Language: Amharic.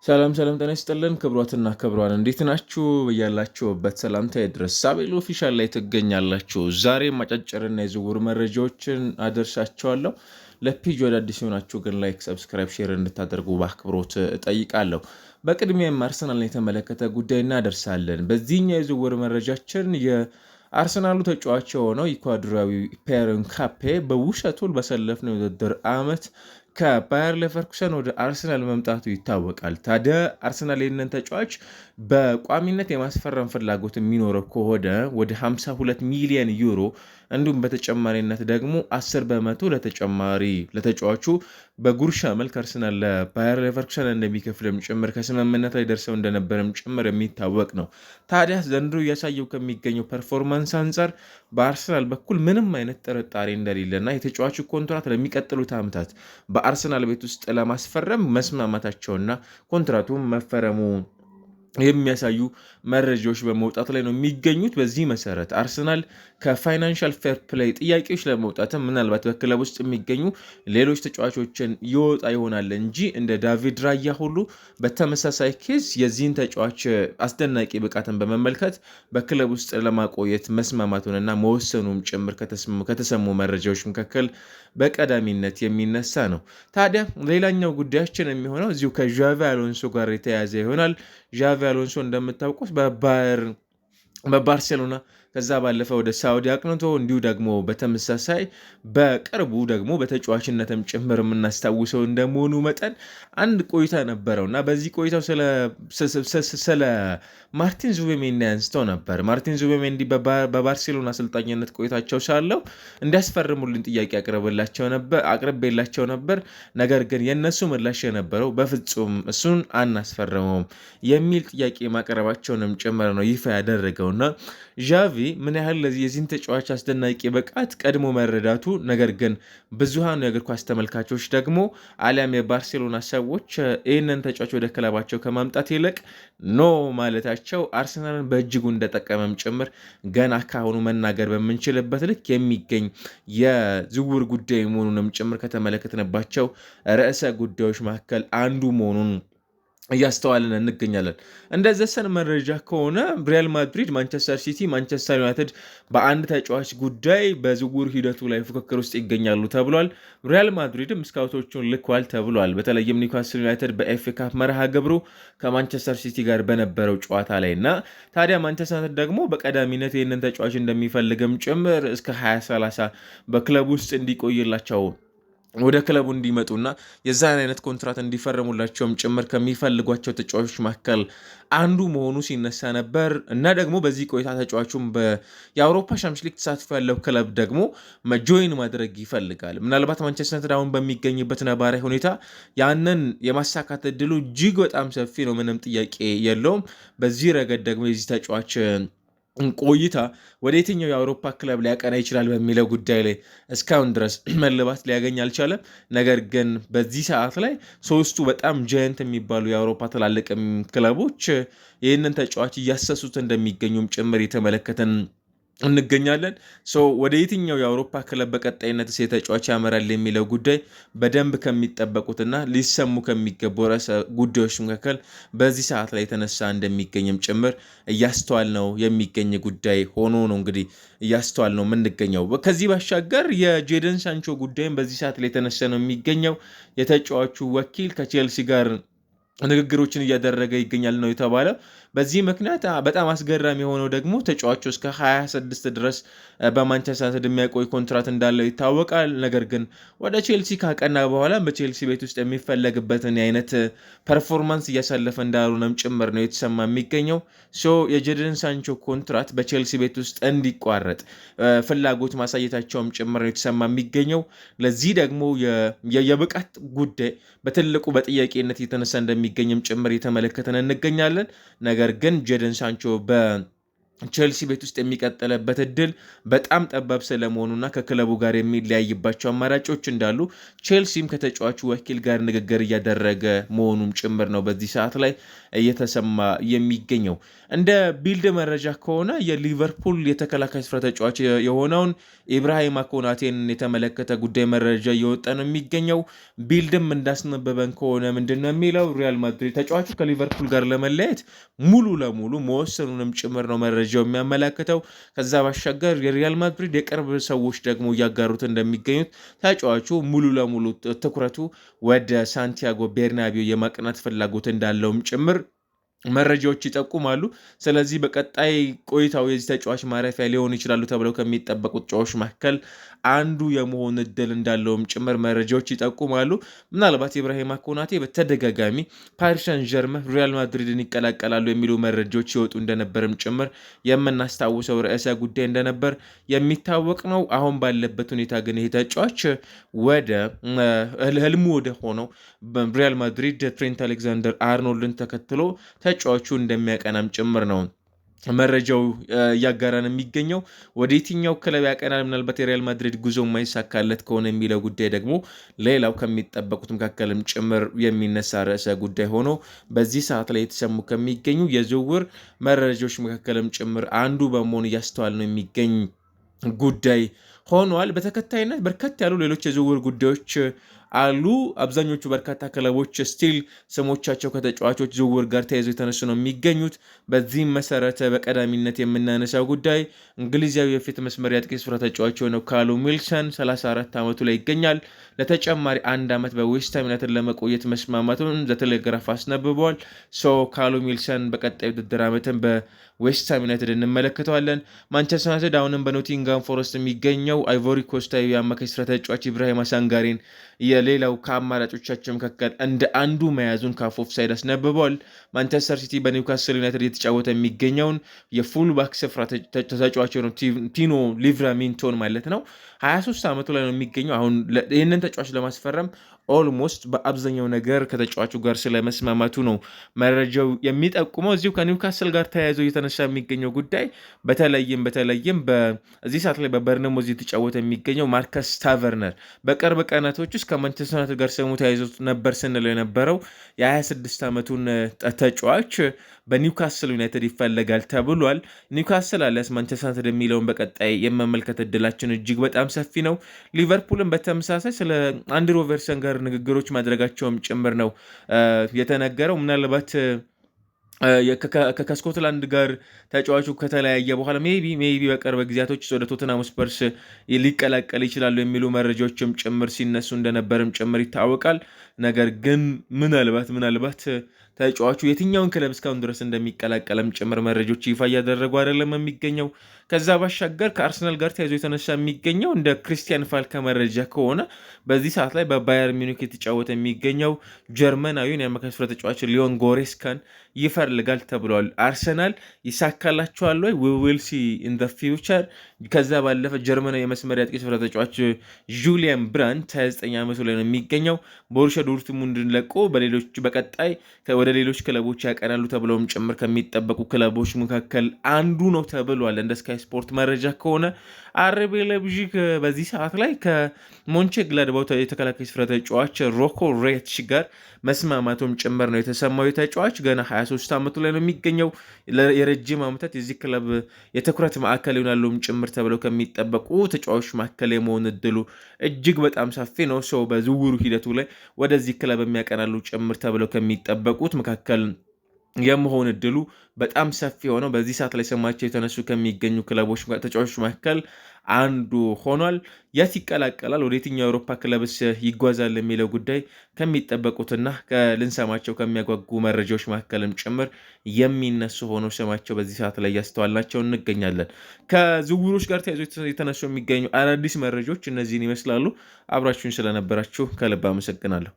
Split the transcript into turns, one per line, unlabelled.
ሰላም ጤና ይስጥልን ክብሯትና ክብሯን እንዴት ናችሁ? በያላችሁበት ሰላምታ ይድረስ። ሳቤል ኦፊሻል ላይ ትገኛላችሁ። ዛሬም አጫጭርና የዝውውር መረጃዎችን አደርሳችኋለሁ። ለፔጅ ወደ አዲስ የሆናችሁ ግን ላይክ፣ ሰብስክራይብ፣ ሼር እንድታደርጉ በአክብሮት እጠይቃለሁ። በቅድሚያም አርሰናልን የተመለከተ ጉዳይ እናደርሳለን። በዚህኛው የዝውውር መረጃችን የአርሰናሉ ተጫዋች የሆነው ኢኳዶራዊ ፒየር ኤምባፔ በውሰት ውል ባሳለፍነው የውድድር ዓመት ከባየር ሌቨርኩሰን ወደ አርሰናል መምጣቱ ይታወቃል። ታዲያ አርሰናል ይህንን ተጫዋች በቋሚነት የማስፈረም ፍላጎት የሚኖረው ከሆነ ወደ 52 ሚሊዮን ዩሮ እንዲሁም በተጨማሪነት ደግሞ 10 በመቶ ለተጫዋቹ በጉርሻ መልክ አርሰናል ለባየር ሌቨርኩሰን እንደሚከፍልም ጭምር ከስምምነት ላይ ደርሰው እንደነበረም ጭምር የሚታወቅ ነው። ታዲያ ዘንድሮ እያሳየው ከሚገኘው ፐርፎርማንስ አንጻር በአርሰናል በኩል ምንም አይነት ጥርጣሬ እንደሌለና የተጫዋቹ ኮንትራት ለሚቀጥሉት ዓመታት በአርሰናል ቤት ውስጥ ለማስፈረም መስማማታቸውና ኮንትራቱ መፈረሙ የሚያሳዩ መረጃዎች በመውጣት ላይ ነው የሚገኙት። በዚህ መሰረት አርሰናል ከፋይናንሻል ፌር ፕሌይ ጥያቄዎች ለመውጣትም ምናልባት በክለብ ውስጥ የሚገኙ ሌሎች ተጫዋቾችን ይወጣ ይሆናል እንጂ እንደ ዳቪድ ራያ ሁሉ በተመሳሳይ ኬዝ የዚህን ተጫዋች አስደናቂ ብቃትን በመመልከት በክለብ ውስጥ ለማቆየት መስማማቱንና መወሰኑም ጭምር ከተሰሙ መረጃዎች መካከል በቀዳሚነት የሚነሳ ነው። ታዲያ ሌላኛው ጉዳያችን የሚሆነው እዚሁ ከዣቪ አሎንሶ ጋር የተያያዘ ይሆናል። ዣቪ አሎንሶ እንደምታውቁት በባርሴሎና ከዛ ባለፈ ወደ ሳውዲ አቅንቶ እንዲሁ ደግሞ በተመሳሳይ በቅርቡ ደግሞ በተጫዋችነትም ጭምር የምናስታውሰው እንደመሆኑ መጠን አንድ ቆይታ ነበረው እና በዚህ ቆይታው ስለ ማርቲን ዙቤሜንዲ አንስተው ነበር። ማርቲን ዙቤሜንዲ በባርሴሎና አሰልጣኝነት ቆይታቸው ሳለው እንዲያስፈርሙልን ጥያቄ አቅርቤላቸው ነበር። ነገር ግን የእነሱ ምላሽ የነበረው በፍጹም እሱን አናስፈርመውም የሚል ጥያቄ ማቅረባቸውንም ጭምር ነው ይፋ ያደረገውና ዣቪ ምን ያህል የዚህን ተጫዋች አስደናቂ ብቃት ቀድሞ መረዳቱ፣ ነገር ግን ብዙሃኑ የእግር ኳስ ተመልካቾች ደግሞ አሊያም የባርሴሎና ሰዎች ይህንን ተጫዋች ወደ ክለባቸው ከማምጣት ይልቅ ኖ ማለታቸው አርሰናልን በእጅጉ እንደጠቀመም ጭምር ገና ካሁኑ መናገር በምንችልበት ልክ የሚገኝ የዝውውር ጉዳይ መሆኑንም ጭምር ከተመለከትንባቸው ርዕሰ ጉዳዮች መካከል አንዱ መሆኑን እያስተዋልን እንገኛለን። እንደ ዘሰን መረጃ ከሆነ ሪያል ማድሪድ፣ ማንቸስተር ሲቲ፣ ማንቸስተር ዩናይትድ በአንድ ተጫዋች ጉዳይ በዝውውር ሂደቱ ላይ ፉክክር ውስጥ ይገኛሉ ተብሏል። ሪያል ማድሪድም ስካውቶቹን ልኳል ተብሏል። በተለይም ኒውካስል ዩናይትድ በኤፍኤ ካፕ መርሃ ግብሩ ከማንቸስተር ሲቲ ጋር በነበረው ጨዋታ ላይ እና ታዲያ ማንቸስተር ዩናይትድ ደግሞ በቀዳሚነት ይህንን ተጫዋች እንደሚፈልግም ጭምር እስከ 2030 በክለብ ውስጥ እንዲቆይላቸው ወደ ክለቡ እንዲመጡና የዛን አይነት ኮንትራት እንዲፈረሙላቸውም ጭምር ከሚፈልጓቸው ተጫዋቾች መካከል አንዱ መሆኑ ሲነሳ ነበር እና ደግሞ በዚህ ቆይታ ተጫዋቹም የአውሮፓ ሻምፒዮንስ ሊግ ተሳትፎ ያለው ክለብ ደግሞ ጆይን ማድረግ ይፈልጋል። ምናልባት ማንቸስተር ዩናይትድ አሁን በሚገኝበት ነባራዊ ሁኔታ ያንን የማሳካት እድሉ እጅግ በጣም ሰፊ ነው፣ ምንም ጥያቄ የለውም። በዚህ ረገድ ደግሞ የዚህ ተጫዋች ቆይታ ወደ የትኛው የአውሮፓ ክለብ ሊያቀና ይችላል በሚለው ጉዳይ ላይ እስካሁን ድረስ መልባት ሊያገኝ አልቻለም። ነገር ግን በዚህ ሰዓት ላይ ሶስቱ በጣም ጃይንት የሚባሉ የአውሮፓ ትላልቅ ክለቦች ይህንን ተጫዋች እያሰሱት እንደሚገኙም ጭምር የተመለከተን እንገኛለን። ወደ የትኛው የአውሮፓ ክለብ በቀጣይነት ተጫዋች ያመራል የሚለው ጉዳይ በደንብ ከሚጠበቁትና ሊሰሙ ከሚገቡ ርዕሰ ጉዳዮች መካከል በዚህ ሰዓት ላይ የተነሳ እንደሚገኝም ጭምር እያስተዋል ነው የሚገኝ ጉዳይ ሆኖ ነው እንግዲህ እያስተዋል ነው የምንገኘው። ከዚህ ባሻገር የጄደን ሳንቾ ጉዳይም በዚህ ሰዓት ላይ የተነሳ ነው የሚገኘው። የተጫዋቹ ወኪል ከቼልሲ ጋር ንግግሮችን እያደረገ ይገኛል ነው የተባለው። በዚህ ምክንያት በጣም አስገራሚ የሆነው ደግሞ ተጫዋቹ እስከ 26 ድረስ በማንቸስተር ዩናይትድ የሚያቆይ ኮንትራት እንዳለው ይታወቃል። ነገር ግን ወደ ቼልሲ ካቀና በኋላ በቼልሲ ቤት ውስጥ የሚፈለግበትን አይነት ፐርፎርማንስ እያሳለፈ እንዳልሆነም ጭምር ነው የተሰማ የሚገኘው። የጄደን ሳንቾ ኮንትራት በቼልሲ ቤት ውስጥ እንዲቋረጥ ፍላጎት ማሳየታቸውም ጭምር ነው የተሰማ የሚገኘው። ለዚህ ደግሞ የብቃት ጉዳይ በትልቁ በጥያቄነት የተነሳ እንደሚገኝም ጭምር የተመለከተን እንገኛለን። ነገር ግን ጄደን ሳንቾ ቼልሲ ቤት ውስጥ የሚቀጥልበት እድል በጣም ጠባብ ስለመሆኑና ከክለቡ ጋር የሚለያይባቸው አማራጮች እንዳሉ ቼልሲም ከተጫዋቹ ወኪል ጋር ንግግር እያደረገ መሆኑም ጭምር ነው በዚህ ሰዓት ላይ እየተሰማ የሚገኘው። እንደ ቢልድ መረጃ ከሆነ የሊቨርፑል የተከላካይ ስፍራ ተጫዋች የሆነውን ኢብራሂማ ኮናቴን የተመለከተ ጉዳይ መረጃ እየወጣ ነው የሚገኘው። ቢልድም እንዳስነበበን ከሆነ ምንድን ነው የሚለው ሪያል ማድሪድ ተጫዋቹ ከሊቨርፑል ጋር ለመለያየት ሙሉ ለሙሉ መወሰኑንም ጭምር ነው መረጃው የሚያመላክተው። ከዛ ባሻገር የሪያል ማድሪድ የቅርብ ሰዎች ደግሞ እያጋሩት እንደሚገኙት ተጫዋቹ ሙሉ ለሙሉ ትኩረቱ ወደ ሳንቲያጎ ቤርናቢዮ የማቅናት ፍላጎት እንዳለውም ጭምር መረጃዎች ይጠቁማሉ። ስለዚህ በቀጣይ ቆይታው የዚህ ተጫዋች ማረፊያ ሊሆኑ ይችላሉ ተብለው ከሚጠበቁት ተጫዋቾች መካከል አንዱ የመሆን እድል እንዳለውም ጭምር መረጃዎች ይጠቁማሉ። ምናልባት ኢብራሂማ ኮናቴ በተደጋጋሚ ፓሪስ ሰን ዠርመን ሪያል ማድሪድን ይቀላቀላሉ የሚሉ መረጃዎች ሲወጡ እንደነበርም ጭምር የምናስታውሰው ርዕሰ ጉዳይ እንደነበር የሚታወቅ ነው። አሁን ባለበት ሁኔታ ግን ይህ ተጫዋች ወደ ህልሙ ወደ ሆነው ሪያል ማድሪድ ትሬንት አሌክዛንደር አርኖልድን ተከትሎ ተጫዋቹ እንደሚያቀናም ጭምር ነው መረጃው እያጋራን የሚገኘው። ወደ የትኛው ክለብ ያቀናል? ምናልባት የሪያል ማድሪድ ጉዞ የማይሳካለት ከሆነ የሚለው ጉዳይ ደግሞ ሌላው ከሚጠበቁት መካከልም ጭምር የሚነሳ ርዕሰ ጉዳይ ሆኖ በዚህ ሰዓት ላይ የተሰሙ ከሚገኙ የዝውውር መረጃዎች መካከልም ጭምር አንዱ በመሆን እያስተዋል ነው የሚገኝ ጉዳይ ሆኗል። በተከታይነት በርከት ያሉ ሌሎች የዝውውር ጉዳዮች አሉ። አብዛኞቹ በርካታ ክለቦች ስቲል ስሞቻቸው ከተጫዋቾች ዝውውር ጋር ተያይዘው የተነሱ ነው የሚገኙት። በዚህም መሰረተ በቀዳሚነት የምናነሳው ጉዳይ እንግሊዛዊ የፊት መስመር የአጥቂ ስፍራ ተጫዋች የሆነው ካሉም ዊልሰን 34 ዓመቱ ላይ ይገኛል። ለተጨማሪ 1 ዓመት በዌስትሃም ዩናይትድ ለመቆየት መስማማቱን ዘቴሌግራፍ አስነብበዋል። ካሉም ዊልሰን በቀጣይ ውድድር ዓመትን በዌስትሃም ዩናይትድ እንመለከተዋለን። ማንቸስተር ዩናይትድ አሁንም በኖቲንጋም ፎረስት የሚገኘው አይቮሪ ኮስታዊ የአማካይ ስፍራ ተጫዋች ኢብራሂማ ሳንጋሬን የሌላው ከአማራጮቻቸው መካከል እንደ አንዱ መያዙን ከፎፍ ሳይድ አስነብበዋል። ማንቸስተር ሲቲ በኒውካስል ዩናይትድ የተጫወተ የሚገኘውን የፉልባክ ስፍራ ተጫዋች ነው ቲኖ ሊቭራሚንቶን ማለት ነው 23 ዓመቱ ላይ ነው የሚገኘው። አሁን ይህንን ተጫዋች ለማስፈረም ኦልሞስት በአብዛኛው ነገር ከተጫዋቹ ጋር ስለመስማማቱ ነው መረጃው የሚጠቁመው። እዚሁ ከኒውካስል ጋር ተያይዞ እየተነሳ የሚገኘው ጉዳይ በተለይም በዚህ ሰዓት ላይ በበርነሞዝ የተጫወተ የሚገኘው ማርከስ ታቨርነር በቅርብ ቀናቶች ውስጥ ከማንቸስተር ዩናይትድ ጋር ስሙ ተያይዞ ነበር ስንለው የነበረው የ26 ዓመቱን ተጫዋች በኒውካስል ዩናይትድ ይፈለጋል ተብሏል። ኒውካስል አሊያስ ማንቸስተር ዩናይትድ የሚለውን በቀጣይ የመመልከት እድላችን እጅግ በጣም ሰፊ ነው። ሊቨርፑልን በተመሳሳይ ስለ አንዲ ሮበርትሰን ጋር ንግግሮች ማድረጋቸውም ጭምር ነው የተነገረው። ምናልባት ከስኮትላንድ ጋር ተጫዋቹ ከተለያየ በኋላ ሜቢ በቅርብ ጊዜያቶች ወደ ቶተንሃም ስፐርስ ሊቀላቀል ይችላሉ የሚሉ መረጃዎችም ጭምር ሲነሱ እንደነበርም ጭምር ይታወቃል። ነገር ግን ምናልባት ተጫዋቹ የትኛውን ክለብ እስካሁን ድረስ እንደሚቀላቀለም ጭምር መረጃዎች ይፋ እያደረጉ አይደለም የሚገኘው። ከዛ ባሻገር ከአርሰናል ጋር ተያይዞ የተነሳ የሚገኘው እንደ ክሪስቲያን ፋልከ መረጃ ከሆነ በዚህ ሰዓት ላይ በባየር ሚኒክ የተጫወተ የሚገኘው ጀርመናዊውን የአማካይ ስፍራ ተጫዋች ሊዮን ጎሬስካን ይፈልጋል ተብሏል። አርሰናል ይሳካላቸዋል ወይ? ዊል ሲ ኢን ዘ ፊውቸር። ከዛ ባለፈ ጀርመናዊ የመስመር የአጥቂ ስፍራ ተጫዋች ጁሊያን ብራንት 29 ዓመቱ ላይ ነው የሚገኘው። ቦሩሲያ ዶርትሙንድን ለቆ በቀጣይ ወደ ሌሎች ክለቦች ያቀናሉ ተብለውም ጭምር ከሚጠበቁ ክለቦች መካከል አንዱ ነው ተብሏል። እንደ ስካይ ስፖርት መረጃ ከሆነ አርቤ ላይፕዚግ በዚህ ሰዓት ላይ ከሞንቼ ግላድባው የተከላካይ ስፍራ ተጫዋች ሮኮ ሬትሽ ጋር መስማማቱም ጭምር ነው የተሰማው። ተጫዋች ገና 23 ዓመቱ ላይ ነው የሚገኘው። የረጅም ዓመታት የዚህ ክለብ የትኩረት ማዕከል ይሆናሉም ጭምር ተብለው ከሚጠበቁ ተጫዋቾች መካከል የመሆን እድሉ እጅግ በጣም ሰፊ ነው። ሰው በዝውውሩ ሂደቱ ላይ ወደዚህ ክለብ የሚያቀናሉ ጭምር ተብለው ከሚጠበቁት መካከል የመሆን እድሉ በጣም ሰፊ ሆነው በዚህ ሰዓት ላይ ስማቸው የተነሱ ከሚገኙ ክለቦች ተጫዋቾች መካከል አንዱ ሆኗል። የት ይቀላቀላል፣ ወደ የትኛው የአውሮፓ ክለብስ ይጓዛል የሚለው ጉዳይ ከሚጠበቁትና ልንሰማቸው ከሚያጓጉ መረጃዎች መካከልም ጭምር የሚነሱ ሆኖ ስማቸው በዚህ ሰዓት ላይ እያስተዋልናቸው እንገኛለን። ከዝውውሮች ጋር ተያይዞ የተነሱ የሚገኙ አዳዲስ መረጃዎች እነዚህን ይመስላሉ። አብራችሁን ስለነበራችሁ ከልብ አመሰግናለሁ።